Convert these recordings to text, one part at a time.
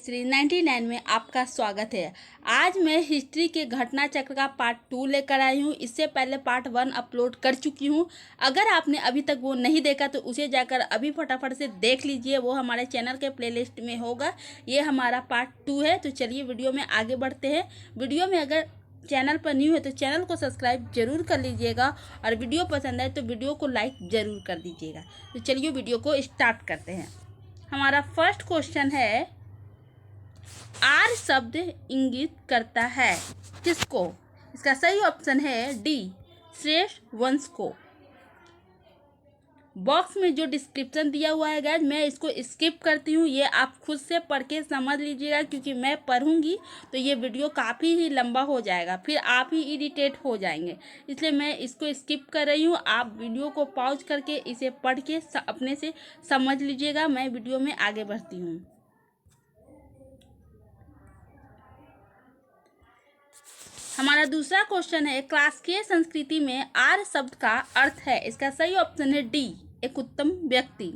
History 99 में आपका स्वागत है। आज मैं हिस्ट्री के घटना चक्र का पार्ट 2 लेकर आई हूँ। इससे पहले पार्ट 1 अपलोड कर चुकी हूँ। अगर आपने अभी तक वो नहीं देखा तो उसे जाकर अभी फटाफट से देख लीजिए, वो हमारे चैनल के प्लेलिस्ट में होगा। ये हमारा पार्ट 2 है। तो चलिए वीडियो में आगे बढ़ते हैं। वीडियो में अगर चैनल पर न्यू है तो चैनल को सब्सक्राइब जरूर कर लीजिएगा और वीडियो पसंद आए तो वीडियो को लाइक ज़रूर कर दीजिएगा। तो चलिए वीडियो को स्टार्ट करते हैं। हमारा फर्स्ट क्वेश्चन है, आर शब्द इंगित करता है किसको? इसका सही ऑप्शन है डी, श्रेष्ठ वंश को। बॉक्स में जो डिस्क्रिप्शन दिया हुआ है गाइस, मैं इसको स्किप करती हूँ। ये आप खुद से पढ़ के समझ लीजिएगा, क्योंकि मैं पढ़ूंगी तो ये वीडियो काफ़ी ही लंबा हो जाएगा, फिर आप ही इरिटेट हो जाएंगे। इसलिए मैं इसको स्किप कर रही हूँ। आप वीडियो को पॉज करके इसे पढ़ के अपने से समझ लीजिएगा। मैं वीडियो में आगे बढ़ती हूँ। हमारा दूसरा क्वेश्चन है, क्लासिकीय संस्कृति में आर्य शब्द का अर्थ है। इसका सही ऑप्शन है डी, एक उत्तम व्यक्ति।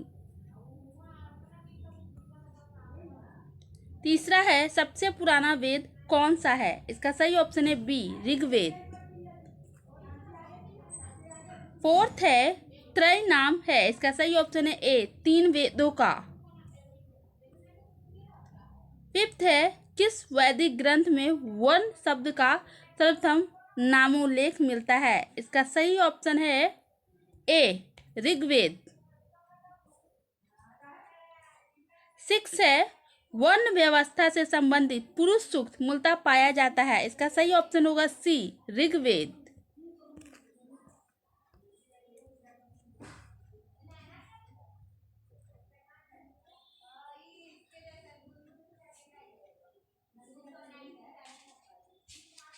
तीसरा है, सबसे पुराना वेद कौन सा है? इसका सही ऑप्शन है बी, ऋग्वेद। फोर्थ है, त्रय नाम है। इसका सही ऑप्शन है ए, 3 वेदों का। फिफ्थ है, किस वैदिक ग्रंथ में वन शब्द का सर्वप्रथम नामोल्लेख मिलता है? इसका सही ऑप्शन है ए, ऋग्वेद। सिक्स है, वर्ण व्यवस्था से संबंधित पुरुष सूक्त मूलतः पाया जाता है। इसका सही ऑप्शन होगा सी, ऋग्वेद।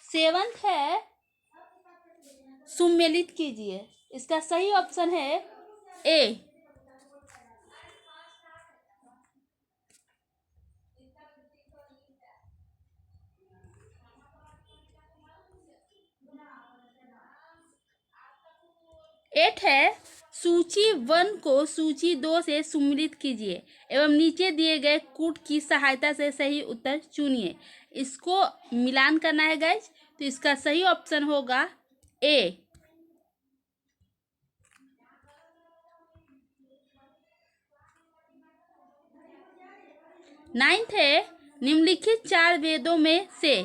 सेवंथ है, सुमेलित कीजिए। इसका सही ऑप्शन है ए। एट है, सूची 1 को सूची 2 से सुमेलित कीजिए एवं नीचे दिए गए कूट की सहायता से सही उत्तर चुनिए। इसको मिलान करना है गाइज, तो इसका सही ऑप्शन होगा ए। नाइन्थ है, निम्नलिखित 4 वेदों में से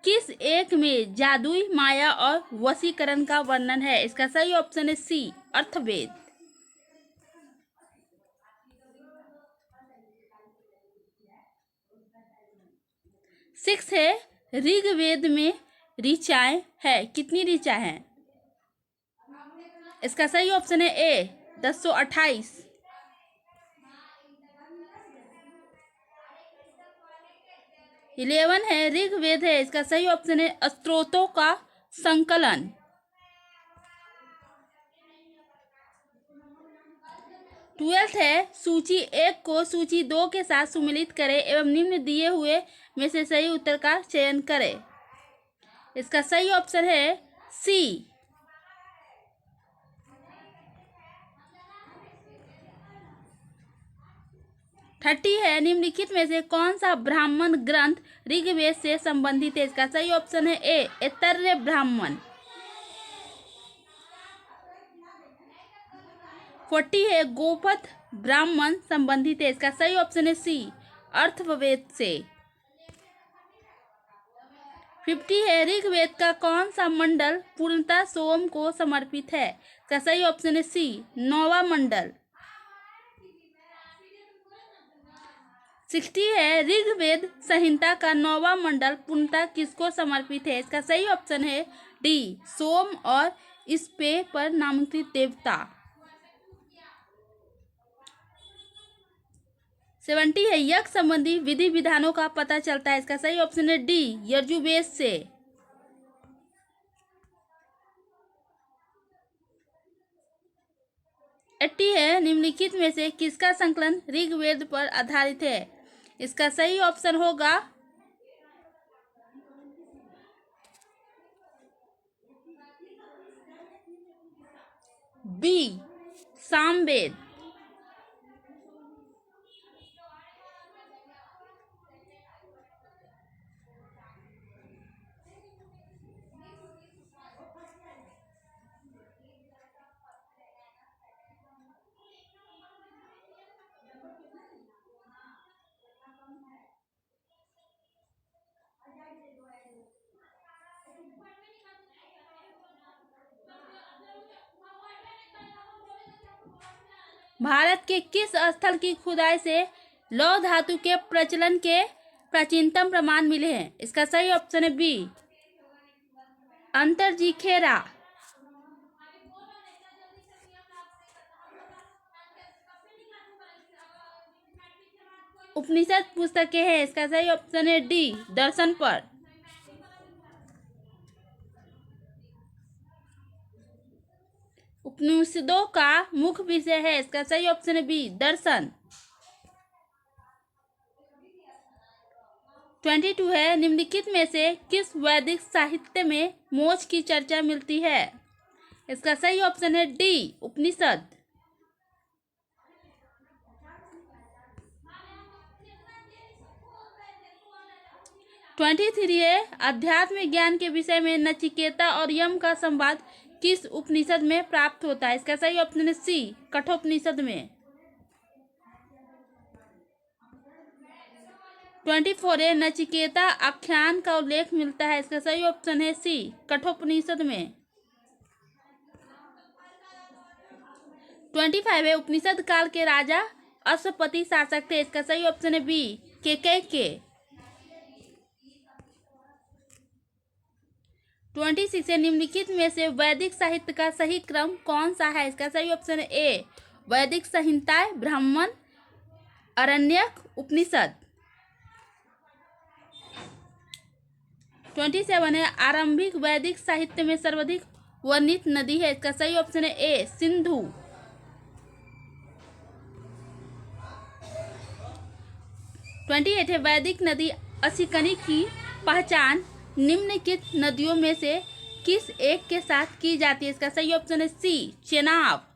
किस एक में जादुई माया और वशीकरण का वर्णन है? इसका सही ऑप्शन है सी, अर्थवेद। सिक्स है, ऋग्वेद में ऋचाएं है। कितनी ऋचाएं हैं? इसका सही ऑप्शन है ए, 1028। 11 है, ऋग्वेद है। इसका सही ऑप्शन है स्तोत्रों का संकलन। 12 है, सूची 1 को सूची 2 के साथ सुमेलित करें एवं निम्न दिए हुए में से सही उत्तर का चयन करें। इसका सही ऑप्शन है सी। 30 है, निम्नलिखित में से कौन सा ब्राह्मण ग्रंथ ऋग्वेद से संबंधित है? इसका सही ऑप्शन है ए, ऐतरेय ब्राह्मण। 40 है, गोपथ ब्राह्मण संबंधित है। इसका सही ऑप्शन है सी, अथर्ववेद से। 50 है, ऋग्वेद का कौन सा मंडल पूर्णतः सोम को समर्पित है? इसका सही ऑप्शन है सी, 9वां मंडल। 60 है, ऋग्वेद संहिता का 9वां मंडल पूर्णतः किसको समर्पित है? इसका सही ऑप्शन है डी, सोम और इस पे पर नामांकित देवता। 70 है, यज्ञ संबंधी विधि विधानों का पता चलता है। इसका सही ऑप्शन है डी, यजुर्वेद से। 80 है, निम्नलिखित में से किसका संकलन ऋग्वेद पर आधारित है? इसका सही ऑप्शन होगा बी, सामवेद। भारत के किस स्थल की खुदाई से लौह धातु के प्रचलन के प्राचीनतम प्रमाण मिले हैं? इसका सही ऑप्शन है बी, अंतरजीखेरा। उपनिषद पुस्तकें हैं, इसका सही ऑप्शन है डी, दर्शन पर। उपनिषदों का मुख्य विषय है, इसका सही ऑप्शन है बी, दर्शन। 22 है, निम्नलिखित में से किस वैदिक साहित्य में मोक्ष की चर्चा मिलती है? इसका सही ऑप्शन है डी, उपनिषद। 23 है, अध्यात्म ज्ञान के विषय में नचिकेता और यम का संवाद किस उपनिषद में प्राप्त होता है? इसका सही ऑप्शन है सी, कठोपनिषद में। 24 है, नचिकेता आख्यान का उल्लेख मिलता है, इसका सही ऑप्शन है सी, कठोपनिषद में। 25 है, उपनिषद काल के राजा अश्वपति शासक थे, इसका सही ऑप्शन है बी, केकय। 26 है, निम्नलिखित में से वैदिक साहित्य का सही क्रम कौन सा है? इसका सही ऑप्शन है ए, वैदिक संहिताएं, ब्राह्मण, आरण्यक, उपनिषद। 27 है, आरंभिक वैदिक साहित्य में सर्वाधिक वर्णित नदी है, इसका सही ऑप्शन है ए, सिंधु। 28 है, वैदिक नदी असिकनी की पहचान निम्नलिखित नदियों में से किस एक के साथ की जाती है? इसका सही ऑप्शन है सी, चेनाब।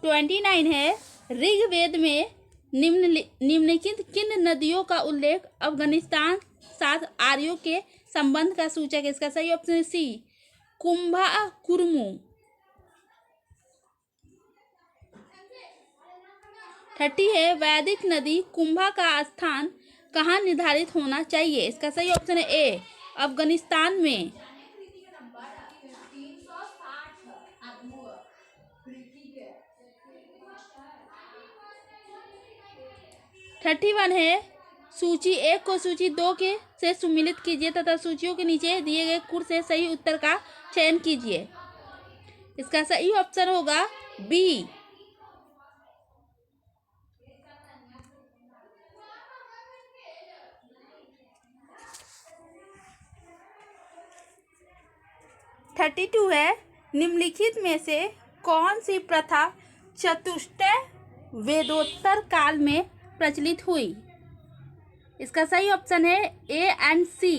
29 है, ऋग्वेद में निम्नलिखित किन नदियों का उल्लेख अफगानिस्तान साथ आर्यों के संबंध का सूचक है? इसका सही ऑप्शन है सी, कुंभा कुरमु। 30 है, वैदिक नदी कुंभा का स्थान कहाँ निर्धारित होना चाहिए? इसका सही ऑप्शन है ए, अफगानिस्तान में। 31 है, सूची 1 को सूची 2 के से सम्मिलित कीजिए तथा सूचियों के नीचे दिए गए कुर से सही उत्तर का चयन कीजिए। इसका सही ऑप्शन होगा बी। 32 है, निम्नलिखित में से कौन सी प्रथा चतुष्टय वेदोत्तर काल में प्रचलित हुई? इसका सही ऑप्शन है ए एंड सी।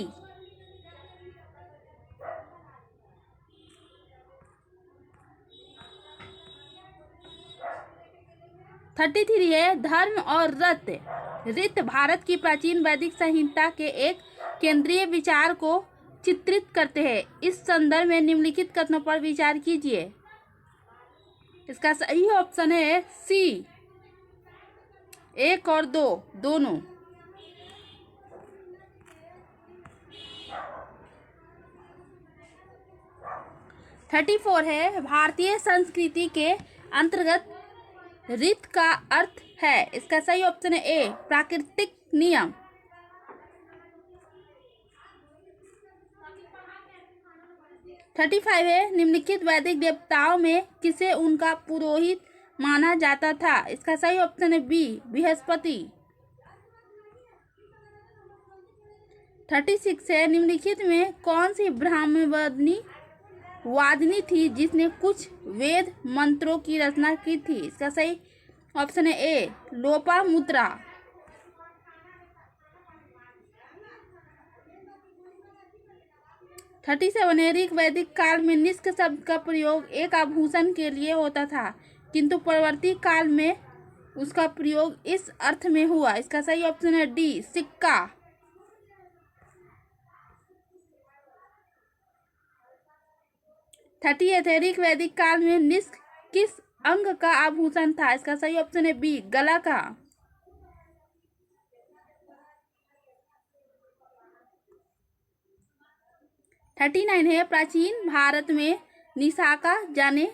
33 है, धर्म और रीत भारत की प्राचीन वैदिक संहिता के एक केंद्रीय विचार को चित्रित करते हैं। इस संदर्भ में निम्नलिखित कथनों पर विचार कीजिए। इसका सही ऑप्शन है सी, 1 और 2 दोनों। 34 है, भारतीय संस्कृति के अंतर्गत रीत का अर्थ है। इसका सही ऑप्शन है ए, प्राकृतिक नियम। 35 है, निम्नलिखित वैदिक देवताओं में किसे उनका पुरोहित माना जाता था? इसका सही ऑप्शन है बी, बृहस्पति। 36 है, निम्नलिखित में कौन सी ब्राह्मणी वादिनी थी जिसने कुछ वेद मंत्रों की रचना की थी? इसका सही ऑप्शन है ए, लोपामुद्रा। 37 है, ऋग वैदिक काल में निष्क शब्द का प्रयोग एक आभूषण के लिए होता था, किंतु परवर्ती काल में उसका प्रयोग इस अर्थ में हुआ। इसका सही ऑप्शन है डी, सिक्का। 38 है, ऋग वैदिक काल में निष्क किस अंग का आभूषण था? इसका सही ऑप्शन है बी, गला का। 39 है, प्राचीन भारत में निशाका जाने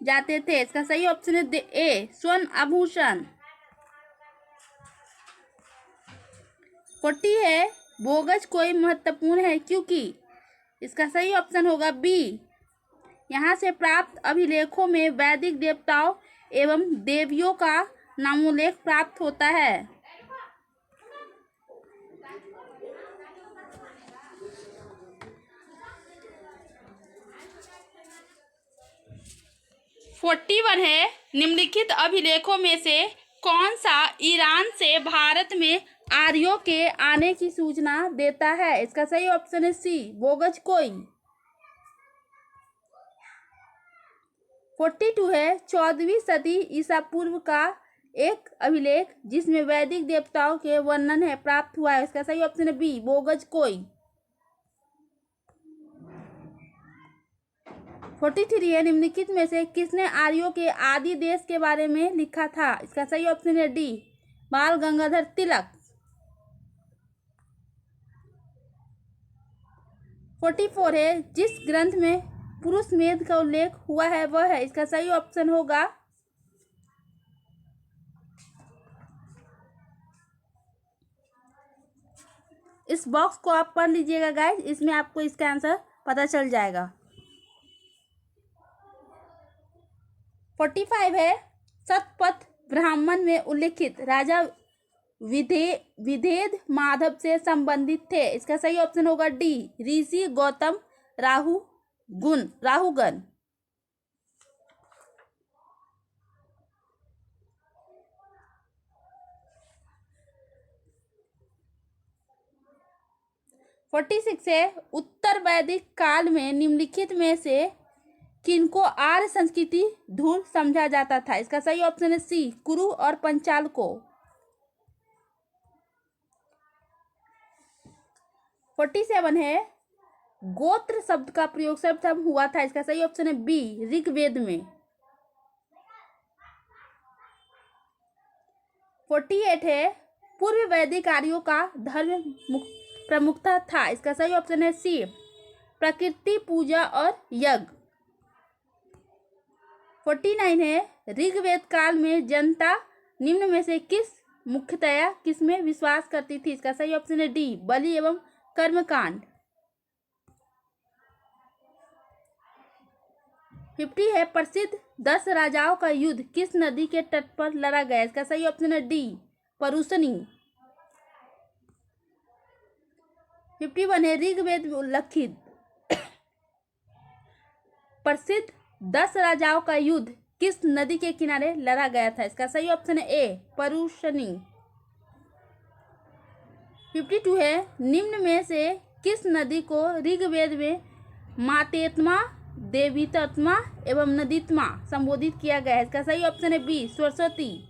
जाते थे। इसका सही ऑप्शन है ए स्वर्ण आभूषण। 40 है बोगज कोई महत्वपूर्ण है क्योंकि। इसका सही ऑप्शन होगा बी। यहाँ से प्राप्त अभिलेखों में वैदिक देवताओं एवं देवियों का नामोल्लेख प्राप्त होता है। 41 है निम्नलिखित अभिलेखों में से कौन सा ईरान से भारत में आर्यों के आने की सूचना देता है। इसका सही ऑप्शन है सी बोगज कोई। 42 है 14वीं सदी ईसा पूर्व का एक अभिलेख जिसमें वैदिक देवताओं के वर्णन है प्राप्त हुआ है। इसका सही ऑप्शन है बी बोगज कोई। 43 है निम्नलिखित में से किसने आर्यों के आदि देश के बारे में लिखा था। इसका सही ऑप्शन है डी बाल गंगाधर तिलक। 44 है जिस ग्रंथ में पुरुष मेध का उल्लेख हुआ है वह है। इसका सही ऑप्शन होगा इस बॉक्स को आप पढ़ लीजिएगा गाइस, इसमें आपको इसका आंसर पता चल जाएगा। 45 है शतपथ ब्राह्मण में उल्लिखित राजा विधेद माधव से संबंधित थे। इसका सही ऑप्शन होगा डी ऋषि गौतम राहुगण। 46 है उत्तर वैदिक काल में निम्नलिखित में से किनको आर्य संस्कृति धूल समझा जाता था। इसका सही ऑप्शन है सी कुरु और पंचाल को। 47 है गोत्र शब्द का प्रयोग सर्वप्रथम हुआ था। इसका सही ऑप्शन है बी ऋग्वेद में। 48 है पूर्व वैदिक आर्यों का धर्म प्रमुखता था। इसका सही ऑप्शन है सी प्रकृति पूजा और यज्ञ। 49 है ऋग्वेद काल में जनता निम्न में से मुख्यतया किसमें विश्वास करती थी। इसका सही ऑप्शन है डी बलि एवं कर्मकांड। 50 है प्रसिद्ध 10 राजाओं का युद्ध किस नदी के तट पर लड़ा गया। इसका सही ऑप्शन है डी परुशनी। 51 है ऋग्वेद में उल्लिखित प्रसिद्ध 10 राजाओं का युद्ध किस नदी के किनारे लड़ा गया था। इसका सही ऑप्शन है ए परुशनी। 52 है निम्न में से किस नदी को ऋग्वेद में मातेत्मा देवीतत्मा एवं नदीत्मा संबोधित किया गया है। इसका सही ऑप्शन है बी सरस्वती।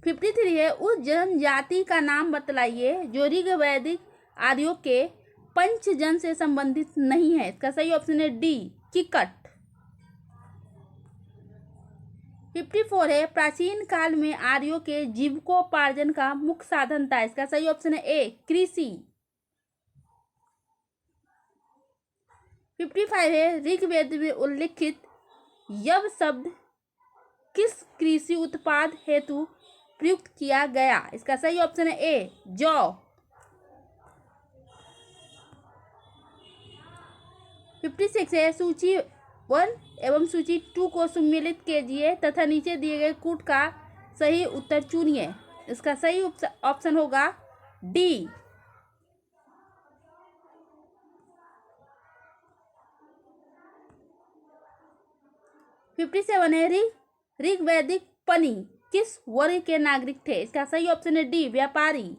53 है उस जनजाति का नाम बतलाइए जो ऋग्वैदिक आर्यों के पंचजन से संबंधित नहीं है। इसका सही ऑप्शन है डी किकट। 54 है प्राचीन काल में आर्यों के जीविकोपार्जन का मुख्य साधन था। इसका सही ऑप्शन है ए कृषि। 55 है ऋग्वेद में उल्लिखित यव शब्द किस कृषि उत्पाद हेतु प्रयुक्त किया गया। इसका सही ऑप्शन है ए जौ। 56 है सूची 1 एवं सूची 2 को सम्मिलित कीजिए तथा नीचे दिए गए कूट का सही उत्तर चुनिए। इसका सही ऑप्शन होगा डी। 57 है ऋग्वैदिक पनी किस वर्ग के नागरिक थे। इसका सही ऑप्शन है डी व्यापारी।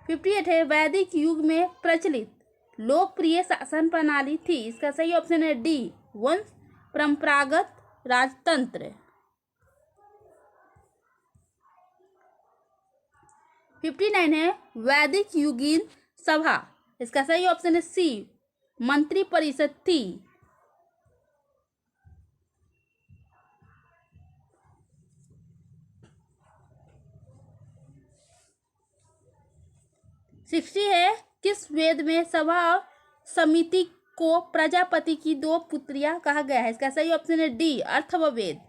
58 है वैदिक युग में प्रचलित लोकप्रिय शासन प्रणाली थी। इसका सही ऑप्शन है डी वंश परंपरागत राजतंत्र। 59 है वैदिक युगीन सभा। इसका सही ऑप्शन है सी मंत्री परिषद थी। 60 है, किस वेद में सभा और समिति को प्रजापति की दो पुत्रियां कहा गया है? इसका सही ऑप्शन है डी, अथर्ववेद।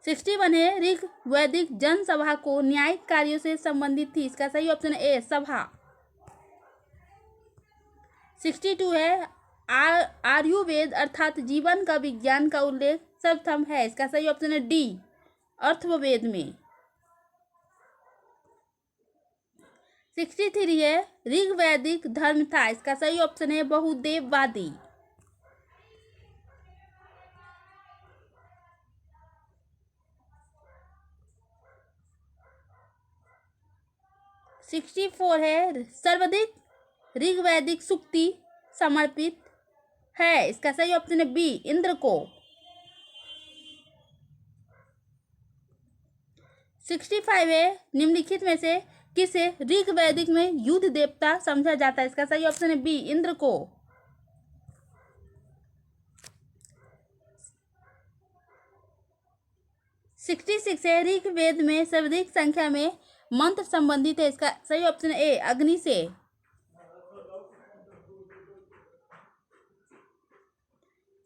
61 है, ऋग वैदिक जनसभा को न्यायिक कार्यों से संबंधित थी। इसका सही ऑप्शन है ए, सभा। 62 है, आयुर्वेद अर्थात जीवन का विज्ञान का उल्लेख सर्वप्रथम है। इसका सही ऑप्शन है डी, अथर्ववेद में। 63 है, ऋग्वैदिक धर्म था। इसका सही ऑप्शन है बहुदेववादी। 64 है, सर्वाधिक ऋग्वैदिक सूक्ति समर्पित है। इसका सही ऑप्शन है बी, इंद्र को। 65 है, निम्नलिखित में से किसे ऋग्वैदिक में युद्ध देवता समझा जाता है? इसका सही ऑप्शन है बी, इंद्र को। 66 है, ऋग्वेद में सर्वाधिक संख्या में मंत्र संबंधित है। इसका सही ऑप्शन है ए, अग्नि से।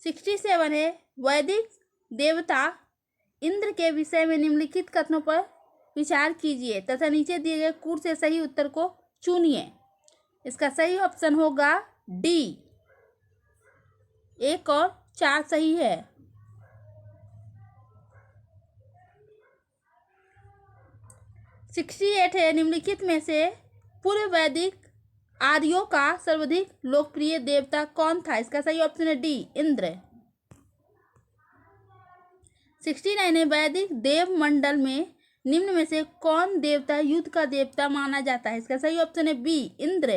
67 है, वैदिक देवता इंद्र के विषय में निम्नलिखित कथनों पर विचार कीजिए तथा नीचे दिए गए कूट से सही उत्तर को चुनिए। इसका सही ऑप्शन होगा डी, 1 और 4 सही है। 68 है, निम्नलिखित में से पूर्व वैदिक आर्यों का सर्वाधिक लोकप्रिय देवता कौन था? इसका सही ऑप्शन है डी, इंद्र। 69 है, वैदिक देव मंडल में निम्न में से कौन देवता युद्ध का देवता माना जाता है? इसका सही ऑप्शन है बी, इंद्र।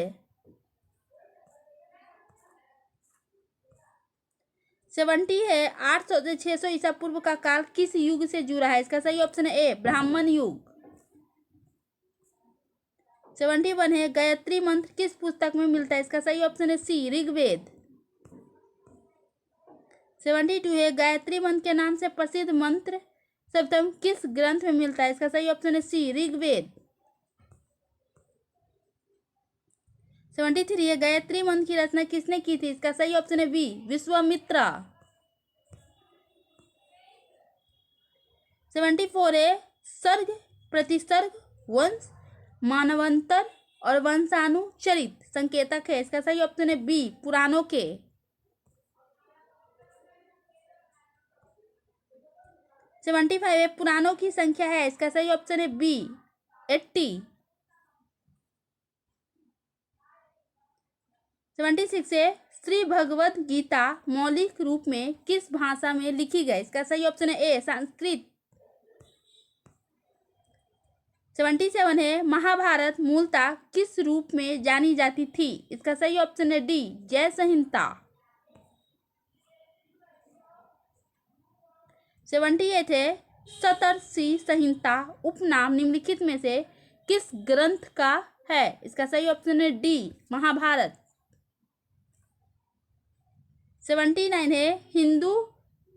70 है, 800 से 600 ईसा पूर्व का काल किस युग से जुड़ा है? इसका सही ऑप्शन है ए, ब्राह्मण युग। 71 है, गायत्री मंत्र किस पुस्तक में मिलता है? इसका सही ऑप्शन है सी, ऋग्वेद। 72 है, गायत्री मंत्र के नाम से प्रसिद्ध मंत्र सर्वप्रथम किस ग्रंथ में मिलता है? इसका सही ऑप्शन है सी, ऋग्वेद। 73 है, गायत्री मंत्र की रचना किसने की थी? इसका सही ऑप्शन है बी, विश्वामित्र। 74 है, सर्ग प्रतिसर्ग वंश मानवंतर और वंशानुचरित संकेतक है। इसका सही ऑप्शन है बी, पुराणों के। 75 है, पुराणों की संख्या है। इसका सही ऑप्शन है बी, 80। 76 है, श्री भगवत गीता मौलिक रूप में किस भाषा में लिखी गई? इसका सही ऑप्शन है ए, संस्कृत। 77 है, महाभारत मूलतः किस रूप में जानी जाती थी? इसका सही ऑप्शन है डी, जय संहिता। 78 है, सप्तर्षि संहिता उपनाम निम्नलिखित में से किस ग्रंथ का है? इसका सही ऑप्शन है डी, महाभारत। 79 है, हिंदू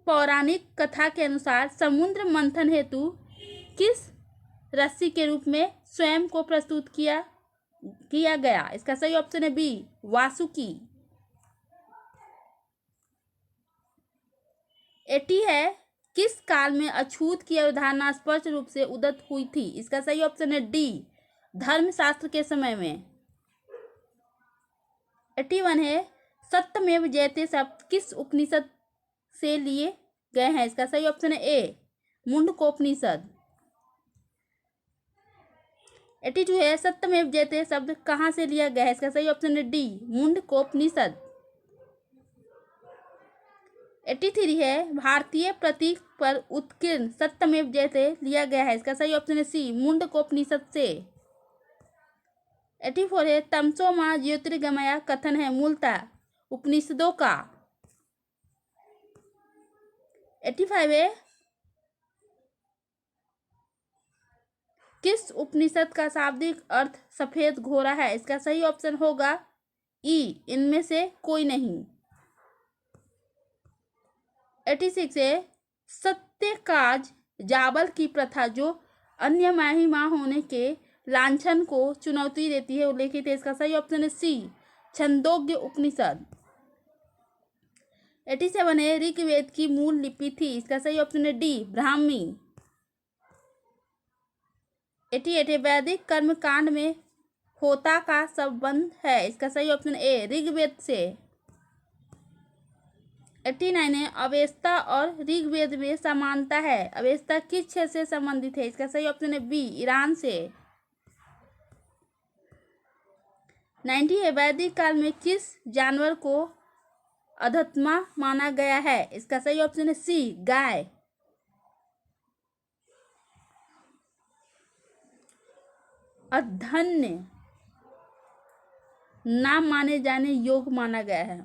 पौराणिक कथा के अनुसार समुद्र मंथन हेतु किस रस्सी के रूप में स्वयं को प्रस्तुत किया गया? इसका सही ऑप्शन है बी, वासुकी। 80 है, किस काल में अछूत की अवधारणा स्पष्ट रूप से उदित हुई थी? इसका सही ऑप्शन है डी, धर्मशास्त्र के समय में। 81 है, सत्यमेव जयते शब्द किस उपनिषद से लिए गए हैं? इसका सही ऑप्शन है ए, मुंडकोपनिषद। 82 है, सत्यमेव जयते शब्द कहाँ से लिया गया है? इसका सही ऑप्शन है डी, मुंडकोपनिषद। 83 है, भारतीय प्रतीक पर उत्कीर्ण सत्यमेव जयते लिया गया है। इसका सही ऑप्शन है सी, मुंडकोपनिषद से। 84 है, तमसो मां ज्योतिर्गमय कथन है मूलतः उपनिषदों का। 85 है, किस उपनिषद का शाब्दिक अर्थ सफेद घोड़ा है? इसका सही ऑप्शन होगा ई, इनमें से कोई नहीं। 86 है, सत्यकाज जाबल की प्रथा जो अन्य महिमा होने के लांछन को चुनौती देती है उल्लेखित है? इसका सही ऑप्शन है सी, छंदोग्य उपनिषद। 87 है, ऋग्वेद की मूल लिपि थी? इसका सही ऑप्शन है डी, ब्राह्मी। 88 है, वैदिक कर्मकांड में होता का संबंध है? इसका सही ऑप्शन ए, ऋग्वेद से। 89 है, अवेस्ता और ऋग्वेद में समानता है? अवेस्ता किस क्षेत्र से संबंधित है? इसका सही ऑप्शन है बी, ईरान से। 90 है, वैदिक काल में किस जानवर को अधत्मा माना गया है? इसका सही ऑप्शन है सी, गाय। अधन्य ना माने जाने योग्य माना गया है?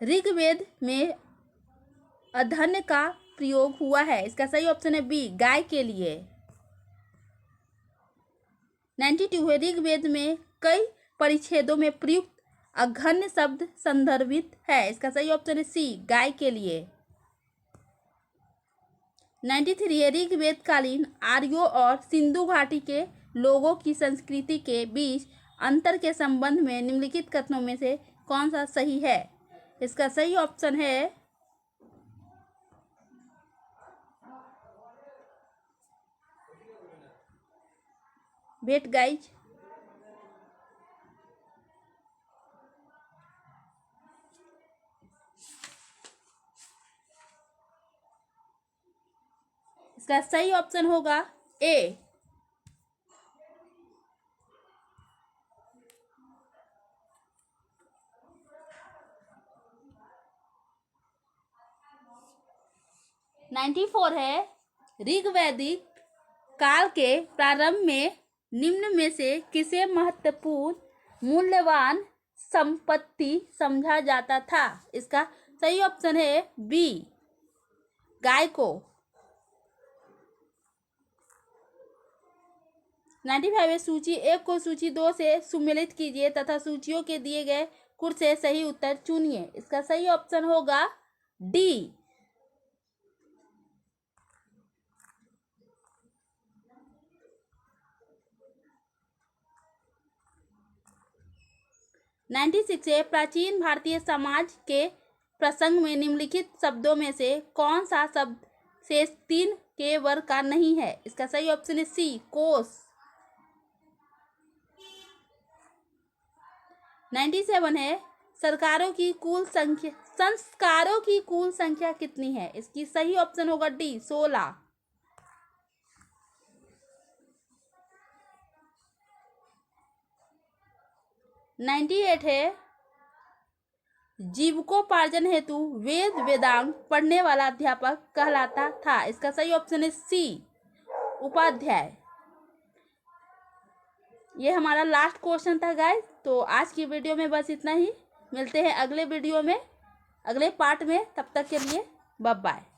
ऋग्वेद में अधन्य का प्रयोग हुआ है? इसका सही ऑप्शन है बी, गाय के लिए। 92 है, ऋग्वेद में कई परिच्छेदों में प्रयुक्त अघन्य शब्द संदर्भित है? इसका सही ऑप्शन है सी, गाय के लिए। 93 है, ऋग्वेद कालीन आर्यों और सिंधु घाटी के लोगों की संस्कृति के बीच अंतर के संबंध में निम्नलिखित कथनों में से कौन सा सही है? इसका सही ऑप्शन है वेट गाइज, इसका सही ऑप्शन होगा ए। नाइन्टी 94 है, ऋग्वैदिक काल के प्रारंभ में निम्न में से किसे महत्वपूर्ण मूल्यवान संपत्ति समझा जाता था? इसका सही ऑप्शन है बी, गाय को। 95 है, सूची 1 को सूची 2 से सुमेलित कीजिए तथा सूचियों के दिए गए कुछ से सही उत्तर चुनिए। इसका सही ऑप्शन होगा डी। 96 है, प्राचीन भारतीय समाज के प्रसंग में निम्नलिखित शब्दों में से कौन सा शब्द शेष 3 के वर्ग का नहीं है? इसका सही ऑप्शन है सी, कोष। 97 है, संस्कारों की कुल संख्या कितनी है? इसकी सही ऑप्शन होगा डी, 16। 98 है, जीविकोपार्जन हेतु वेद वेदांग पढ़ने वाला अध्यापक कहलाता था? इसका सही ऑप्शन है सी, उपाध्याय। ये हमारा लास्ट क्वेश्चन था गाइस। तो आज की वीडियो में बस इतना ही। मिलते हैं अगले वीडियो में, अगले पार्ट में। तब तक के लिए बाय बाय।